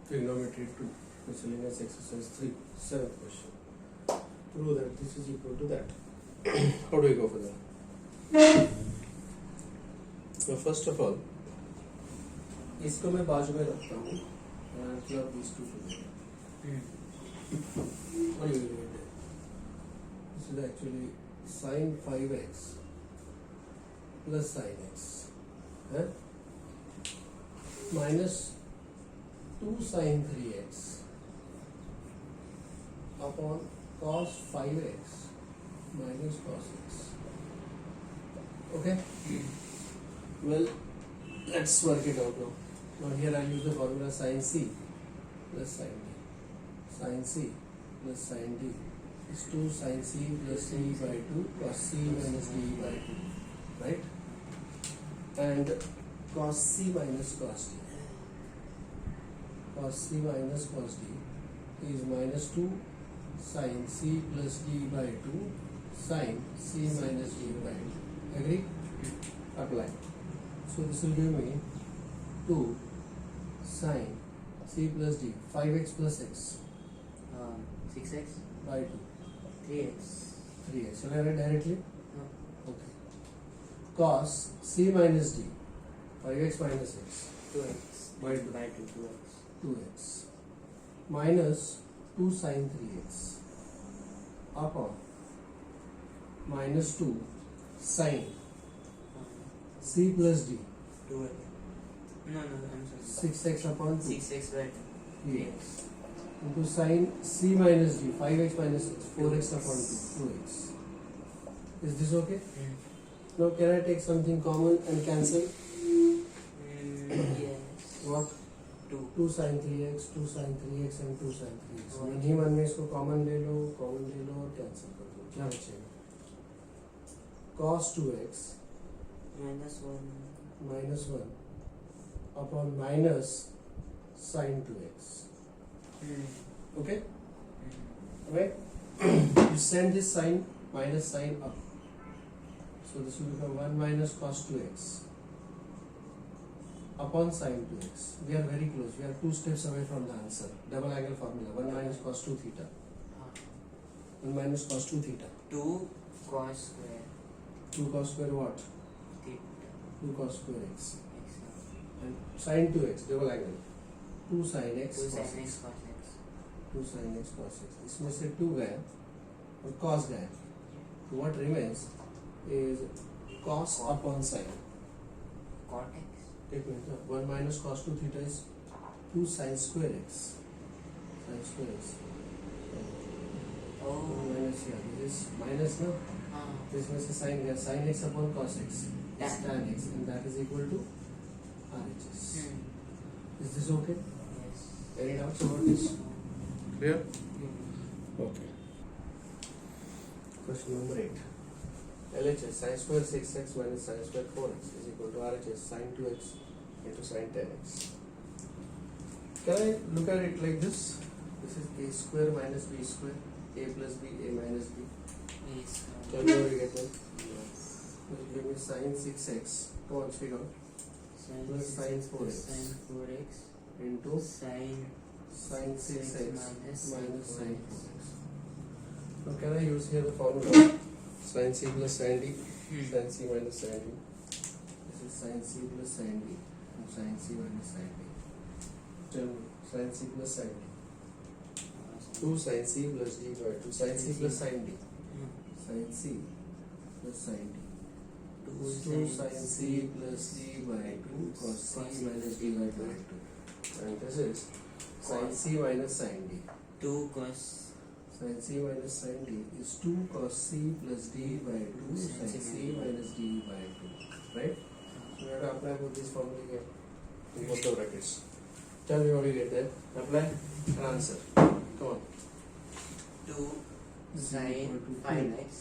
Trigonometry 2, miscellaneous exercise 3, 7th question. Prove that this is equal to that. How do we go for that? So first of all, इसको मैं बाजू में रखता हूँ and club these two together. What do you do with it? This is actually sin 5x plus sin x minus 2 sin 3x upon cos 5x minus cos x. Okay? Well, let's work it out now. Now here I use the formula sin c plus sin d. Sin c plus sin d is 2 sin c plus d by 2 cos c minus d by 2. Right? And cos c minus cos d. Cos c minus cos d is minus 2 sin c plus d by 2 sin c minus d by 2. Agree? Apply. So this will give me 2 sin c plus d, 5x plus x 6x by 2, 3x 3x. Shall I write directly? no Okay. Cos c minus d, 5x minus x 2x by 2, 2x 2x minus 2 sin 3x upon minus 2 sin c plus d, 2x no I'm sorry 6x upon 2 6x by 3x into sin c minus d, 5x minus x, 4x upon 2, 2x. Is this okay? Now can I take something common and cancel? yes What? 2 sin 3x, 2 sin 3x and 2 sin 3x. इन्हीं मन में इसको common ले लो और cancel कर दो. क्या बचेगा? cos 2x minus 1 upon minus sin 2x. Okay? Right? You send this sign minus sign up. So this will become 1 minus cos 2x upon sin 2x. We are very close. We are 2 steps away from the answer. Double angle formula. 1 minus cos 2 theta. 1 minus cos 2 theta. 2 cos square 2 cos square what? theta 2 cos square x. x And sin 2x. Double angle. 2 sin x 2 cos sin x. x cos x 2 sin x cos x. इसमें से 2 गया और cos गया. So what remains is cos upon sin. cot x Take me 1 minus cos 2 theta is 2 sin square x. Sin square x. 1 oh minus here. This is minus now. This means sin here. Sin x upon cos x is tan x, and that is equal to RHS. Is this okay? yes Any doubts about this? Clear? Okay. Question number 8. LHS sin square 6x minus sin square 4x is equal to RHS sin 2x into sin 10x. Can I look at it like this? This is a square minus b square, a plus b, a minus b. yes Can you already get that? yes This will give me sin 6x. Come on, speak out. Plus sin 4x. sin 4x Into sin sin 6x minus minus sin 4x. 4x. Now can I use here the formula? Sin c plus sin d, sin c minus sin d. This is sin c plus sin d and sin c minus sin d. Tell me, sin c plus sin d. 2 sin c plus d by 2 sin c plus sin d. Sin c plus sin d. 2 sin c plus d by 2 cos c minus d by 2. And this is sin c minus sin d. 2 cos Sin c minus sin d is 2 cos c plus d by 2 sin c minus d by 2. Right? So we have to apply both these formula here in both the brackets. Tell me what you get there. Apply and answer. Come on. 2 sin 5x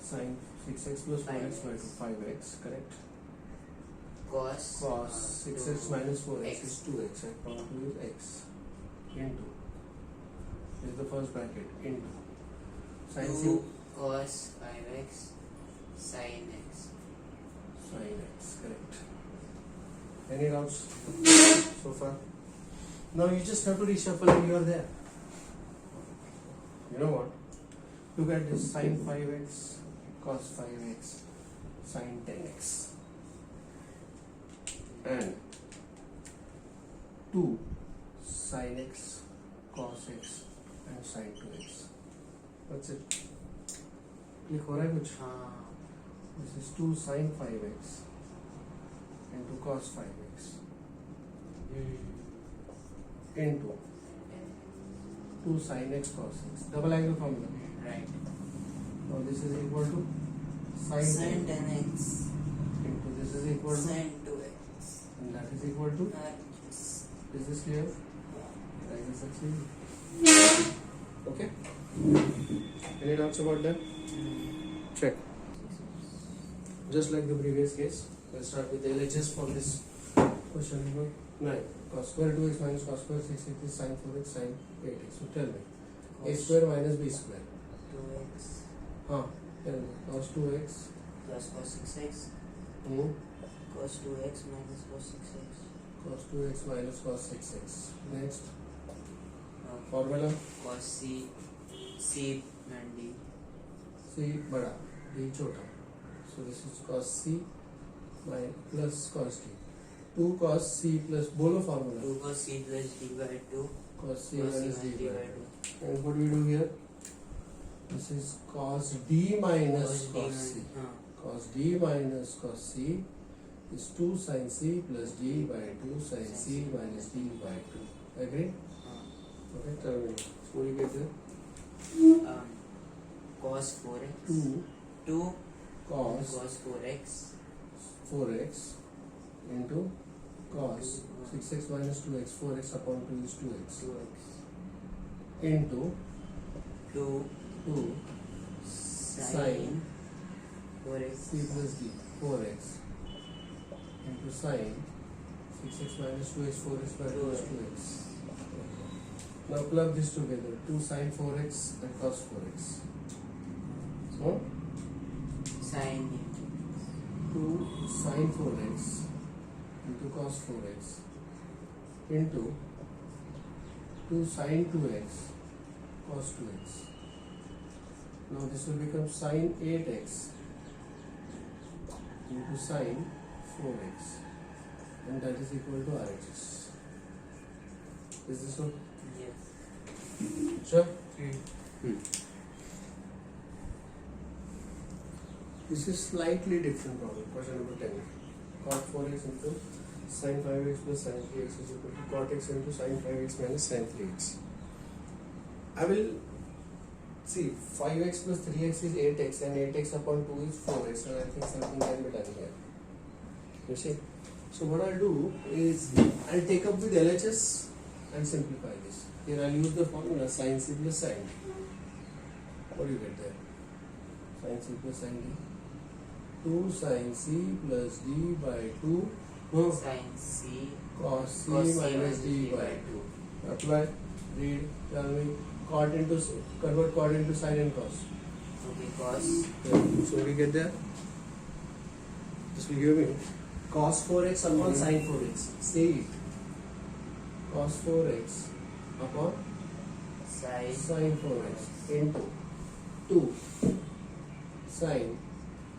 Sin 6x plus 4x by 2 5x. Correct? cos Cos 6x minus 4x x. is 2x and power 2 is x into. This is the first bracket into. Sin 2 cos 5x sin x sin x. Correct. Any doubts so far? Now you just have to reshuffle and you are there. You know what? Look at this: sin 5x, cos 5x, sin 10x, and 2 sin x, cos x, and sin 2x. That's it. Click हो रहा है कुछ? हाँ. This is 2 sin 5x into cos 5x into 2 sin x cos x. Double angle formula. Right. Now this is equal to sin Sin 10 10x. into this is equal to, Sin 2x. and that is equal to. Yes. Is this clear? I can succeed. Okay. Any doubts about that? Check. Just like the previous case, let's start with the LHS for this question number 9. Cos square 2x minus cos square 6x is sin 4x sin 8x. So tell me, a square minus b square. 2x Tell me, cos 2x. plus cos 6x. Cos 2x minus cos 6x. Cos 2x minus cos 6x. Next, Uh, formula. cos C and D. C बड़ा, D छोटा. So this is cos C plus cos D. 2 cos C plus बोलो formula. 2 cos C plus D by 2. Cos C Cos minus C D by by 2. 2. And what do we do here? This is cos D minus cos C. Cos D minus cos C is 2 sin C plus D by 2 sin C minus D by 2. Agree? Okay, tell me. What do you get there? Cos 4x. 2 2 cos cos 4x 4x into cos 6x minus 2x. 4x upon 2 is 2x 2x into 2 2 sin 4x C plus D 4x into sin 6x minus 2x 4x by 2 is 2x. Now plug this together. 2 sin 4x and cos 4x. So sin 2 sin 4x into cos 4x into 2 sin 2x cos 2x. Now this will become sin 8x into sin 4x, and that is equal to RHS. Is this so? yes. Sure. This is slightly different problem. Question number 10. Cot 4x into sin 5x plus sin 3x is equal to cot x into sin 5x minus sin 3x. I will see 5x plus 3x is 8x and 8x upon 2 is 4x, and I think something can be done here. You see? So what I'll do is I'll take up with LHS and simplify this. Here I'll use the formula sin C plus sin D. What do you get there? Sin C plus sin D. 2 sin C plus D by 2 Sin C cos C cos C minus D by 2. Apply, read, tell me, cot into, convert cot into sin and cos. okay cos So we get there. This will give me cos 4x upon sin 4x. Say it. Cos 4x upon sin sin 4x into 2 sin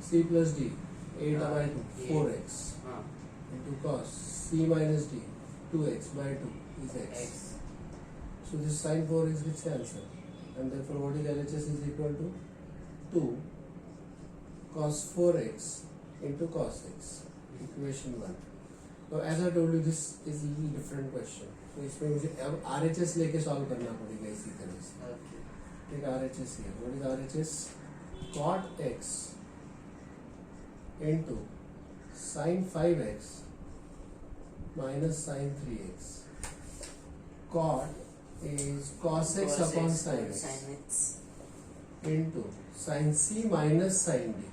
C plus D 8 by 2 4x into cos C minus D 2x by 2 is x. x So this sin 4x gets cancelled, and therefore what is LHS is equal to 2 cos 4x into cos x. Equation 1. Now as I told you, this is a little different question. तो इसमें मुझे अब RHS लेके solve करना पड़ेगा इसी तरह से. okay Take RHS here. What is RHS? Cot x into sin 5x minus sin 3x. Cot is cos x upon sin x sin x into sin C minus sin D.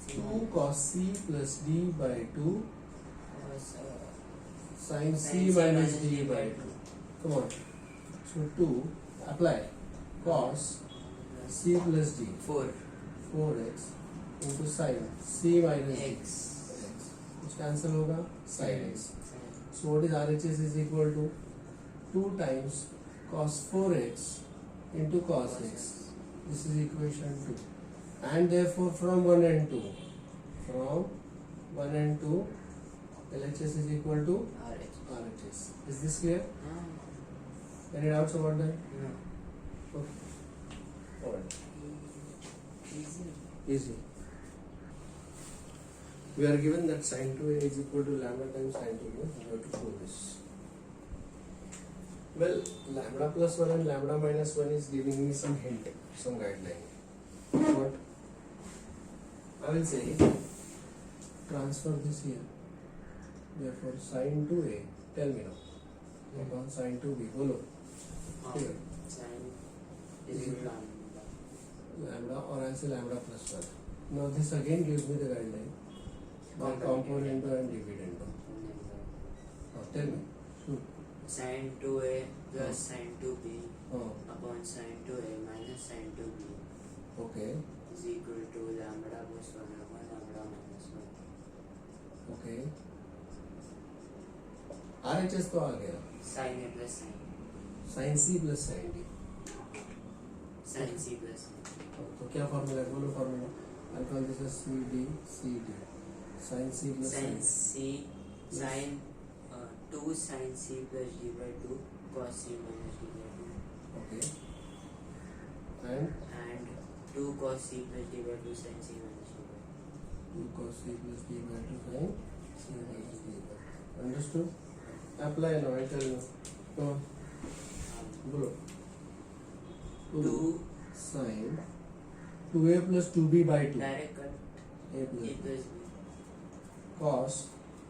C 2 cos C plus D by 2 cos sin C sin C minus minus D D by by 2. Come on. So 2, apply cos C plus D 4 4x into sin C minus D x x. कुछ cancel होगा sin x. So what is RHS is equal to 2 times cos 4x into cos x. This is equation 2. And therefore from 1 and 2, LHS is equal to RHS. Is this clear? Any doubts about that? No. Okay. Alright. Easy. We are given that sin 2a is equal to lambda times sin 2a. We have to prove this. Well, lambda plus 1 and lambda minus 1 is giving me some hint, some guideline. What? I will say, transfer this here. Therefore, sin 2a, tell me now. Upon sin 2b, bolo. Here. Sin is equal to Lambda, or I say lambda plus 1. Now this again gives me the guideline. By component and dividend. Tell me. Shoot. sin 2a plus sin 2b Oh. upon sin 2a minus sin 2b Okay. is equal to lambda plus 1 upon lambda minus 1. Okay. RHS तो आ गया. sin a plus sin Sin C plus sin D. sin c plus sin. तो क्या formula है? बोलो formula. I'll call this as CD. Sin C plus sin sin. c sin 2 sin c plus d by 2 cos c minus d by 2 Okay. And 2 cos c plus d by 2 sin c minus d by 2 cos C plus D by 2 sin C minus D by 2. Understood? Apply now. I tell you. Come on. 2. बोलो. 2 sin 2a plus 2b by 2. Direct cut A a plus b. plus b Cos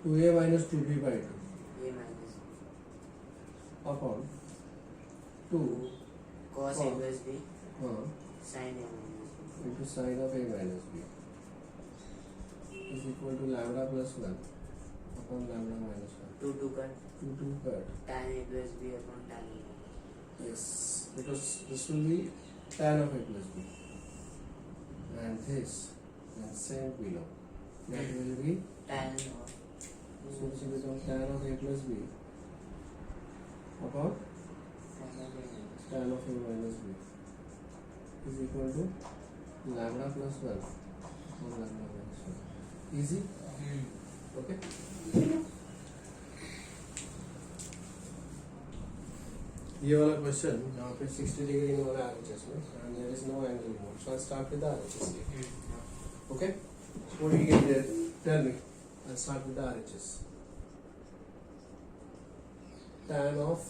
2a minus 2b by 2 a minus b upon 2 cos a plus b uh, sin a minus b into sin of a minus b is equal to lambda plus 1 upon lambda minus 1. 2 cut 2 cut. tan a plus b upon tan a minus b. Yes, because this will be tan of a plus b. And this, and same below. That will be, Tan so this will become tan of a plus b upon tan of a minus b is equal to lambda plus 1 upon lambda minus 1. Easy? Okay? ये वाला question यहाँ पे 60 degree में वाला RHS में and there is no angle involved. So I'll start with the RHS here. Okay? So what do you get there? Tell me. I'll start with the RHS. Tan of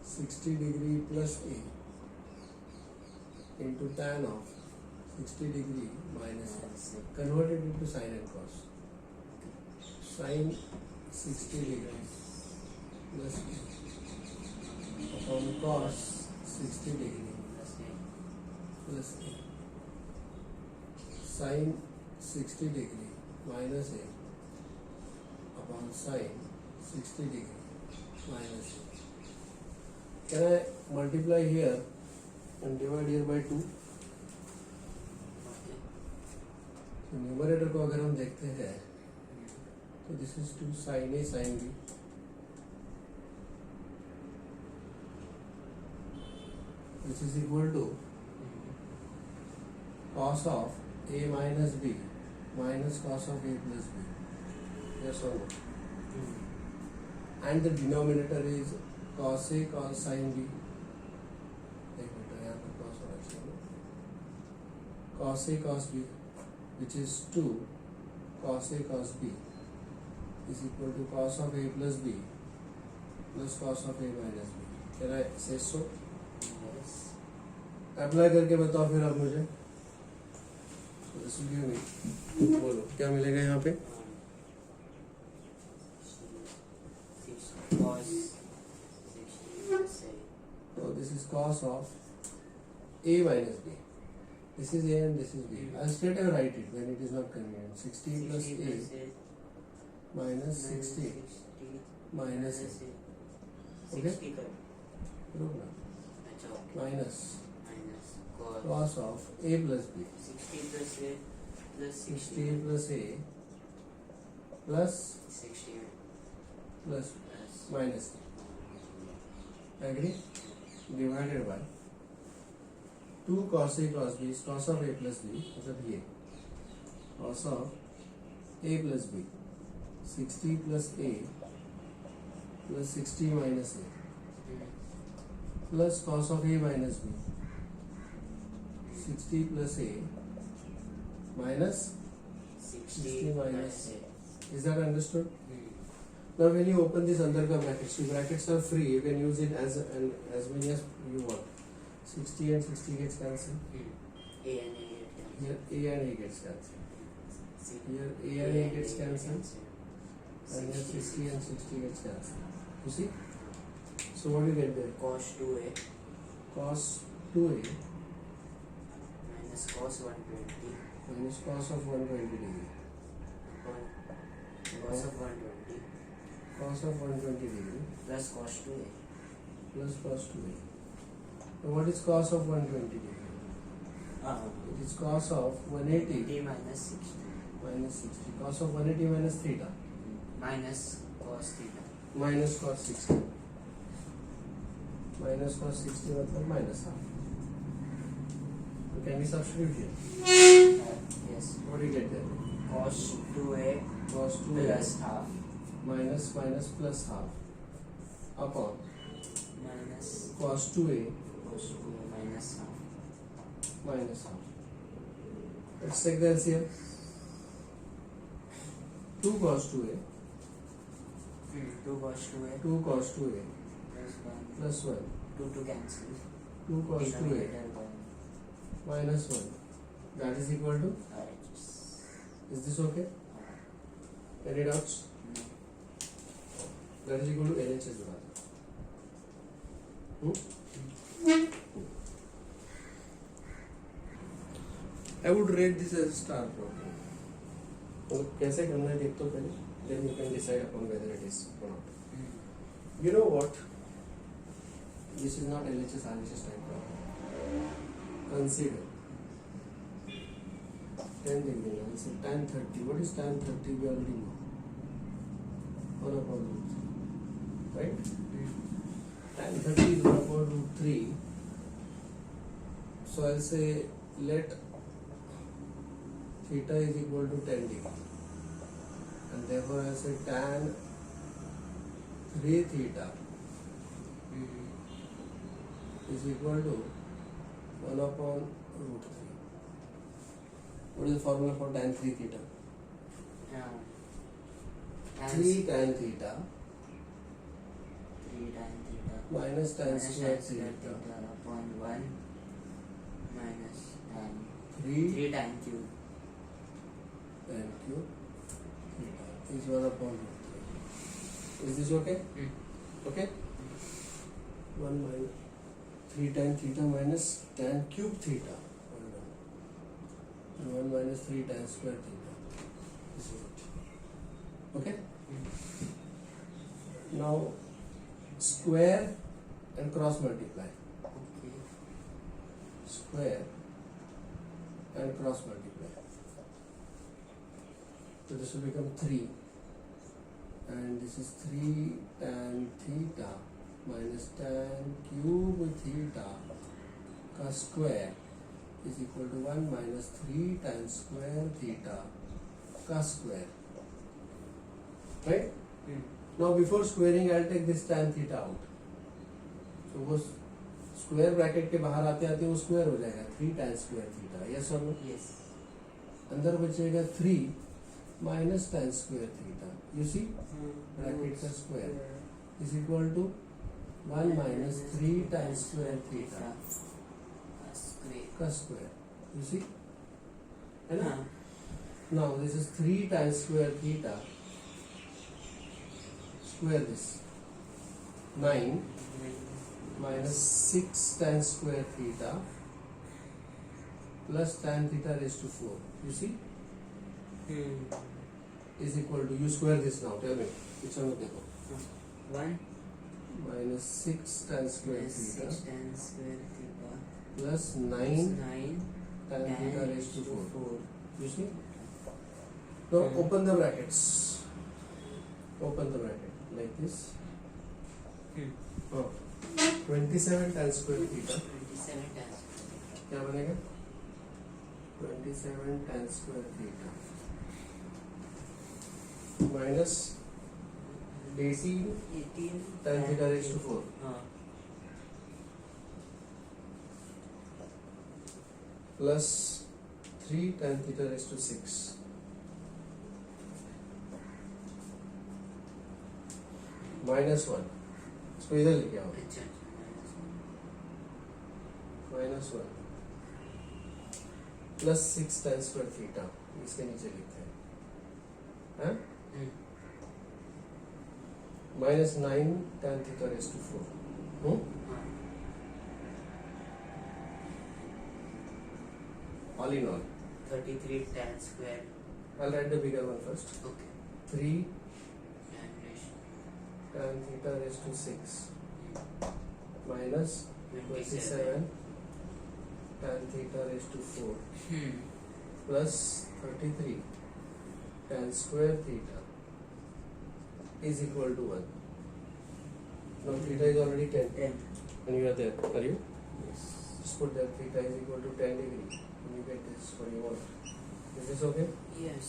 60 degree plus A into tan of 60 degree minus A. Convert it into sin and cos. Sin 60 degree plus A upon cos 60 degree plus A sin 60 degree minus A upon sin 60 degree minus A. Can I multiply here and divide here by 2? तो numerator को अगर हम देखते हैं तो this is 2 sin A sin B which is equal to cos of A minus B minus cos of A plus B. Yes or no? And the denominator is cos A cos sin B. एक minute यहाँ पर cos होना चाहिए. Cos A cos B, which is 2 cos A cos B is equal to cos of A plus B plus cos of A minus B. Can I say so? Yes. Apply करके बताओ फिर आप मुझे. So this will give me. बोलो क्या मिलेगा यहाँ पे? Cos 60 plus A. So this is cos of A minus B. This is A and this is B. I'll straight away write it when it is not convenient. 60 plus A minus 60 minus A. Okay? 60 cut. Look now. अच्छा okay. Minus Minus cos of A plus B. 60 plus A plus 60 plus A plus 60 plus plus minus agree divided by 2 cos A cos B is cos of A plus B मतलब ये cos of A plus B 60 plus A plus 60 minus A plus cos of A minus B 60 plus A minus 60 minus A. Is that understood? Now when you open this under the brackets, the brackets are free, you can use it as many as you want. 60 and 60 gets cancelled. A and A get cancelled. Here A and A gets cancelled. Here A and A gets cancelled. And here 60 and 60 gets cancelled. You see? So what do you get there? Cos 2A Cos 2A minus cos 120 minus cos of 120 degree. upon cos of 120 Cos of 120 degree plus cos 2A. plus cos 2A. Now what is cos of 120 degree? It is cos of 180 80 minus 60 minus 60. Cos of 180 minus theta minus cos theta. minus cos 60. Minus cos 60 मतलब minus half. So can we substitute here? Yes. What do you get there? Cos 2A Cos 2A plus half minus plus half upon minus cos 2A cos 2A minus half. minus half. Let's take the LCM. 2 cos 2A 2 cos 2A 2 cos 2A plus 1 plus 1 2 to cancel. 2 cos 2A Denominator 1. minus 1 that is equal to, is this okay? Any doubts? No. That is equal to LHS brother. I would rate this as a star problem. तो कैसे करना है देख तो पहले, then you can decide upon whether it is or not. You know what? This is not LHS RHS type problem. Consider tan degree analysis, tan 30. What is tan 30? We already know. 1 upon root 3. Right? Tan 30 is 1 upon root 3. So I'll say let theta is equal to 10 degree. And therefore I'll say tan 3 theta is equal to 1 upon root 3. What is the formula for tan 3 theta? 3 tan theta 3 tan theta minus tan minus square tan square theta theta upon 1 minus tan 3 3 tan cube. tan cube theta is 1 upon root 3. Is this okay? Okay? 1 minus 3 tan theta minus tan cube theta. 1 minus 3 tan square theta. This is it. Okay? Now square and cross multiply. Okay. Square and cross multiply. So this will become 3. And this is 3 tan theta minus tan cube theta cos square is equal to 1 minus 3 tan square theta cos square. Right? Now before squaring I'll take this tan theta out. So वो square bracket के बाहर आते आते वो square हो जाएगा 3 tan square theta. Yes or no? Yes. अंदर बचेगा 3 minus tan square theta. You see? Bracket का square is equal to 1 minus 3 tan square theta cos square. You see? है ना? Now this is 3 tan square theta. Square this. 9 minus 6 tan square theta plus tan theta raised to 4. You see? Is equal to, you square this now. Tell me. Which one will देखो? 1 minus 6 tan square minus theta 6 tan square theta plus plus 9 9 tan theta raised to 4. 4. You see? Now open the brackets. Open the bracket. like this. Hmm. 27 tan square theta 27 times. क्या बनेगा? 27 tan square theta minus 18 tan theta raised to 4 हाँ. plus 3 tan theta raised to 6 minus 1. इसको इधर लेके आओ. अच्छा. minus 1 plus 6 tan square theta इसके नीचे लिखते हैं. हाँ? minus 9 tan theta raised to 4. हाँ. All in all, 33 tan square. I'll write the bigger one first. Okay. 3 Tan raised tan theta raised to 6 minus 27 tan theta raised to 4 plus 33 tan square theta is equal to 1. Now theta is already 10 10. and you are there. Are you? Yes. Just put that theta is equal to 10 degree and you get this what you want. Is this okay? Yes.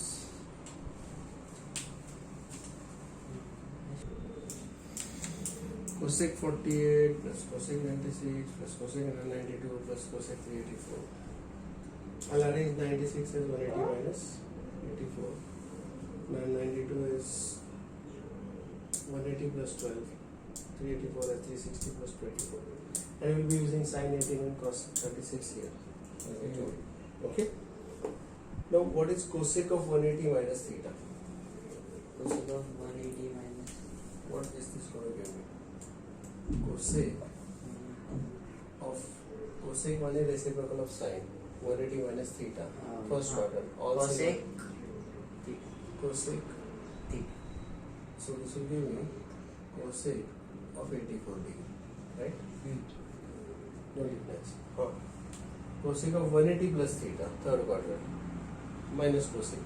Cosec 48 plus cosec 96 plus cosec 192 plus cosec 384. I'll arrange 96 as 180 minus 84. 992 is 180 plus 12. 384 is 360 plus 24. And we'll be using sin 18 and cos 36 here. Okay? Now what is cosec of 180 minus theta? Cosec of 180 minus. What is this going to give me? Cosec of cosec one is reciprocal of sine 180 minus theta first order all Cosec cosec theta. so this will give me cosec of 84 degree, right? No difference. Cosec of 180 plus theta third quadrant minus cosec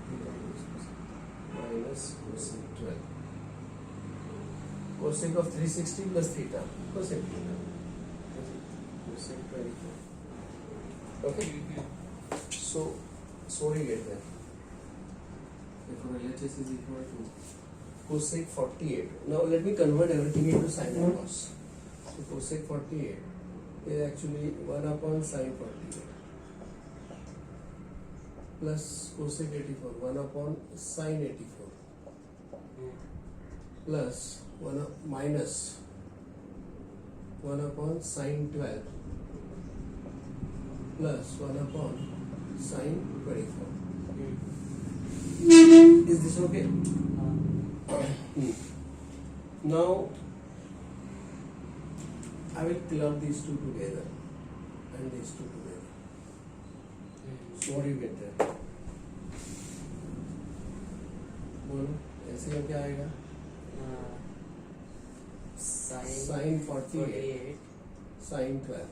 minus cosec 12. Cosec of 360 plus theta cosec theta cosec 24. Okay, so we get that. Therefore LHS is equal to cosec 48. Now let me convert everything into sine and cos. So cosec 48 is actually 1 upon sine 48 plus cosec 84 1 upon sine 84 plus 1 minus 1 upon sine 12 plus 1 upon sine 24. Is this okay? Now I will club these two together and these two together. So what do you get there? बोलो ऐसे में क्या आएगा? Sine 48 sine 12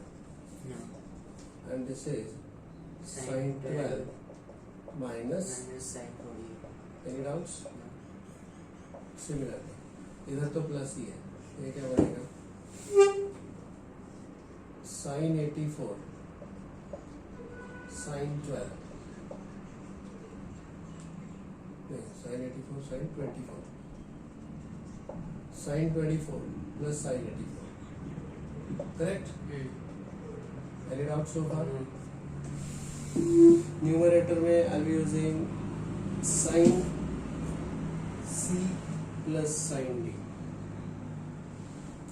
No. and this is sine 12 minus Sine 48. any doubts? No. Similarly इधर तो plus ही है ये क्या बनेगा sine 84 sine 12 नहीं sine 84 sine 24 sine 24 plus sine 84 correct? Any doubts so far? Numerator में I'll be using sin C plus sin D.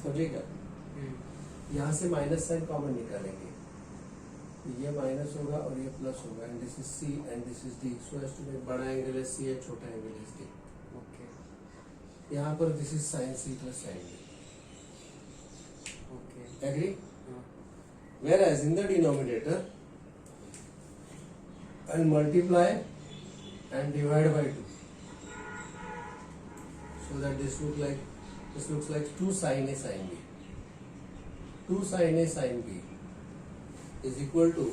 समझेगा? यहाँ से माइनस साइन कॉमन निकालेंगे. ये माइनस होगा और ये प्लस होगा and this is C and this is D. So as to make बड़ा एंगल है C है छोटा एंगल है D. Okay. यहाँ पर this is sin C plus sin D. Okay. Agree? No. Whereas in the denominator, I'll multiply and divide by 2. So that this looks like 2 sin A sin B. 2 sin A sin B is equal to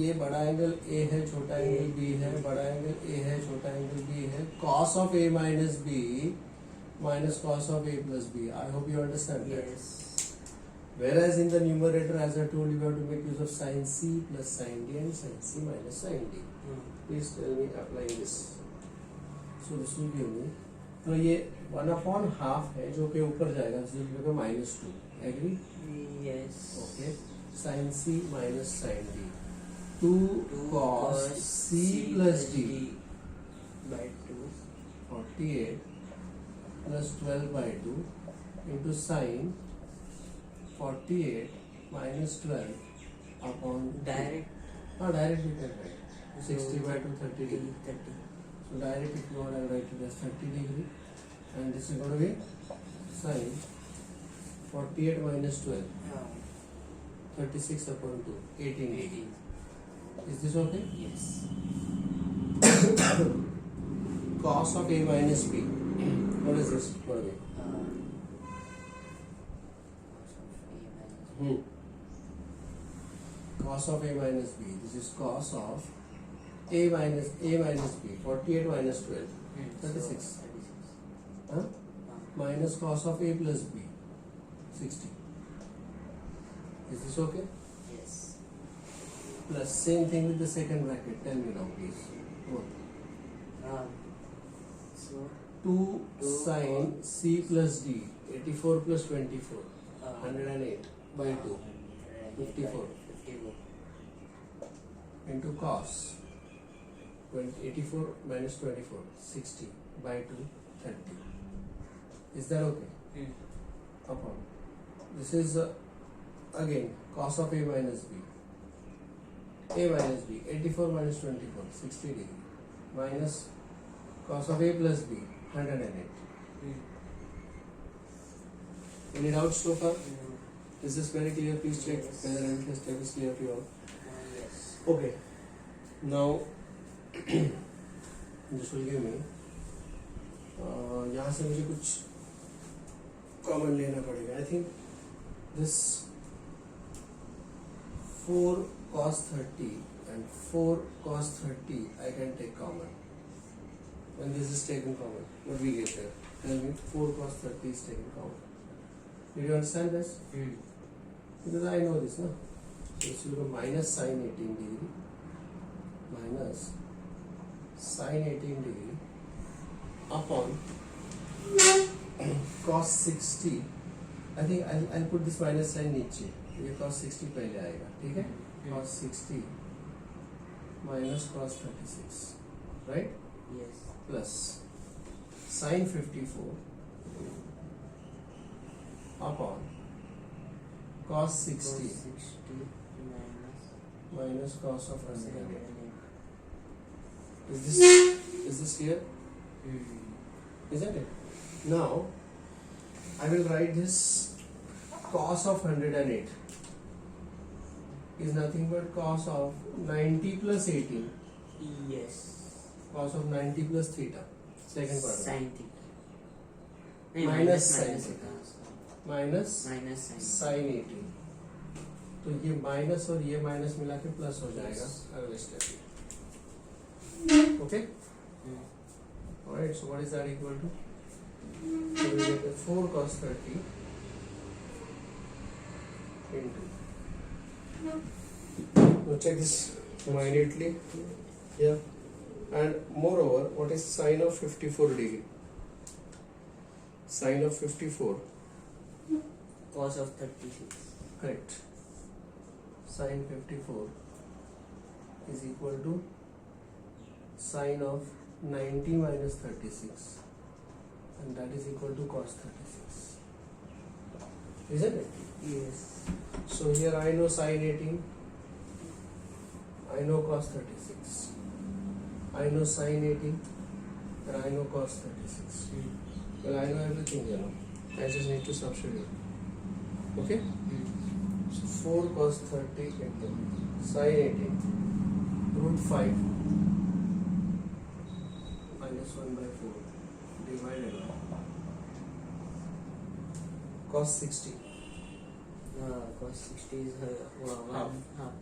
ये बड़ा angle A है छोटा angle B है बड़ा angle A है छोटा angle B है cos of A minus B minus cos of A plus B. I hope you understand that. Yes. Whereas in the numerator, as I told you, we have to make use of sin C plus sin D and sin C minus sin D. Please tell me applying this. So this will give me, तो ये 1/2 है जो कि ऊपर जाएगा, this will become -2. Agree? Yes. Okay. Sin C minus sin D. 2 cos C plus D by 2. 48 plus 12 by 2 into sin 48 minus 12 upon Direct. Direct you can write. 60 by 2, 30 degree. 30. So direct if you want to write it as 30 degree, and this is going to be sin 48 minus 12, 36 upon 2, 18 degree. Is this okay? Yes. Cos of A minus B. What is this going to be? Cos of A minus B. This is cos of A minus B. 48 minus 12. 36. So, 36. Huh? Minus cos of A plus B. 60. Is this okay? Yes. Plus same thing with the second bracket. Tell me now, please. Come on. So 2 sin C plus D. 84 plus 24. 108 by 2. 54. 54. Into cos 84 minus 24, 60 by 2, 30. Is that okay? Upon this is again cos of A minus B. A minus B, 84 minus 24, 60 degree, minus cos of A plus B, 108. Any doubts so far? Is this very clear? Please check Yes. whether everything step is clear to you all. Yes. Okay. Now this will give me यहाँ से मुझे कुछ common लेना पड़ेगा. I think this 4 cos 30 and 4 cos 30 I can take common. When this is taken common, what we get there? Tell me, 4 cos 30 is taken common. Did you understand this? Because I know this, no? So this will go minus sin 18 degree minus sin 18 degree upon cos 60. I think I'll put this minus sign नीचे, ये cos 60 पहले आएगा, ठीक है? Cos 60 minus cos 36, right? Yes. Plus sin 54 upon cos 60 60 minus cos of 108. 108. Is this clear? Isn't it? Now I will write this cos of 108 is nothing but cos of 90 plus 18. Yes. Cos of 90 plus theta. Second part. Sin theta. Minus sin theta. Minus Minus sin. sin 18. तो ये minus और ये minus मिला के plus हो जाएगा अगले step में. Okay? Alright, so what is that equal to? So we get 4 cos 30 into. Now check this minutely here. And moreover, what is sine of 54 degree? Sine of 54. Cos of 36. Correct. Sine 54 is equal to sine of 90 minus 36, and that is equal to cos 36. Isn't it? Yes. So here I know sine 18, I know cos 36, I know sine 18, and I know cos 36. Well, I know everything, you know. I just need to substitute. Okay? So 4 cos 30 into sin 18 root 5 minus 1 by 4 divided by cos 60 Cos 60 is Half. half.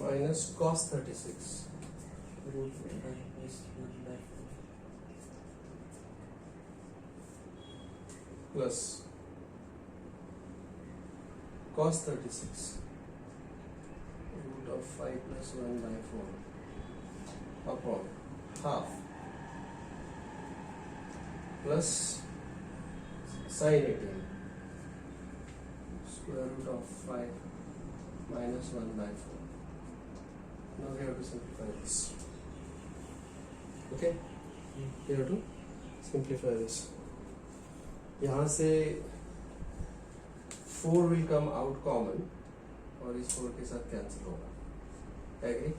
minus cos 36 Root 5 plus 1 by plus cos 36 root of 5 plus 1 by 4 upon half plus sin 18 square root of 5 minus 1 by 4. Now we have to simplify this. Okay? We have to simplify this. यहाँ से 4 will come out common और इस 4 के साथ cancel होगा. Agree?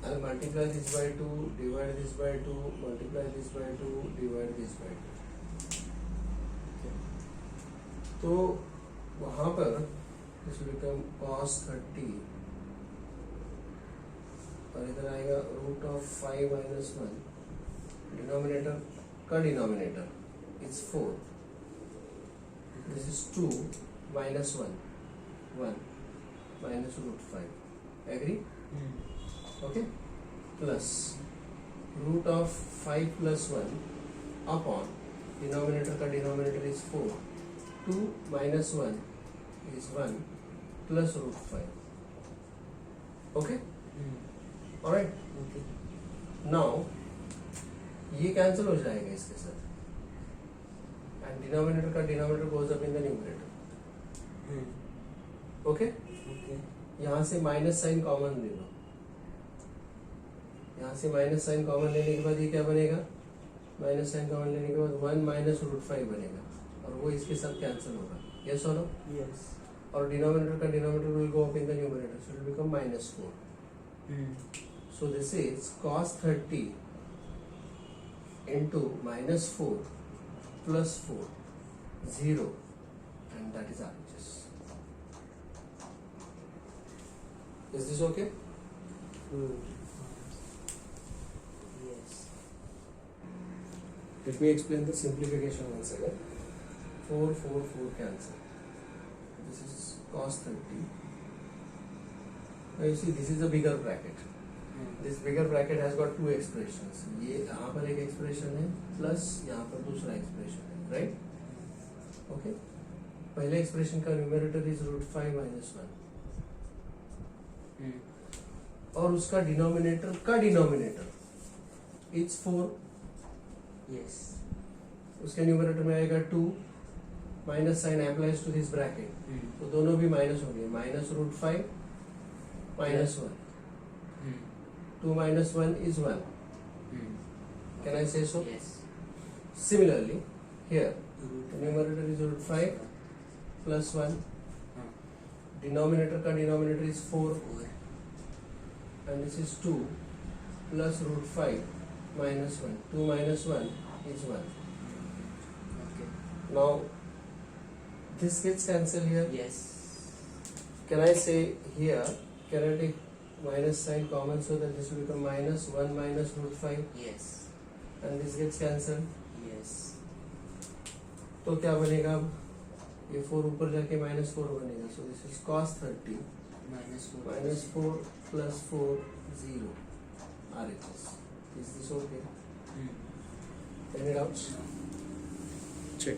I'll multiply this by 2, divide this by 2, multiply this by 2, divide this by 2. तो वहाँ पर this will become cos 30 और इधर आएगा root of 5 minus 1. Denominator का denominator is 4. This is 2 minus 1 minus root 5. Agree? Okay, plus root of 5 plus 1 upon denominator का denominator is 4. 2 minus 1 is 1 plus root 5. Okay? Alright? Okay. Now ये cancel हो जाएगा इसके साथ and denominator का denominator goes up in the numerator. Okay? Okay. यहाँ से minus sign common ले लो. यहाँ से माइनस साइन कॉमन लेने के बाद ये क्या बनेगा? माइनस साइन कॉमन लेने के बाद 1 माइनस रूट 5 बनेगा और वो इसके साथ कैंसिल होगा. यस और नो? Yes. और डिनोमिनेटर का denominator will go up in the numerator, so it will become minus 4. So this is cos 30 into minus 4 plus 4 0 and that is RHS. Is this okay? Yes. Let me explain the simplification once again. 4 4 4 cancel. This is cos 30. Now you see this is a bigger bracket. This bigger bracket has got two expressions. ये यहाँ पर एक expression है plus यहाँ पर दूसरा expression है, right? Okay. पहले expression का numerator is root 5 minus 1. और उसका denominator का denominator is 4. Yes. उसके numerator में आएगा 2. Minus sign applies to this bracket. तो दोनों भी minus हो गए. Minus root 5 minus 1. 2 minus 1 is 1. Can I say so? Yes. Similarly, here the numerator is root 5 plus 1. Denominator का denominator is 4 and this is 2 plus root 5 minus 1. 2 minus 1 is 1. Okay. Now this gets cancelled here. Yes. Can I say here, can I take minus sign common so that this will become minus 1 minus root 5 Yes. and this gets cancelled? Yes. तो क्या बनेगा अब? ये 4 ऊपर जाके minus 4 बनेगा. So this is cos 30 Minus 4. minus 4 plus 4 0 RHS. Is this okay? Any doubts? No. Check.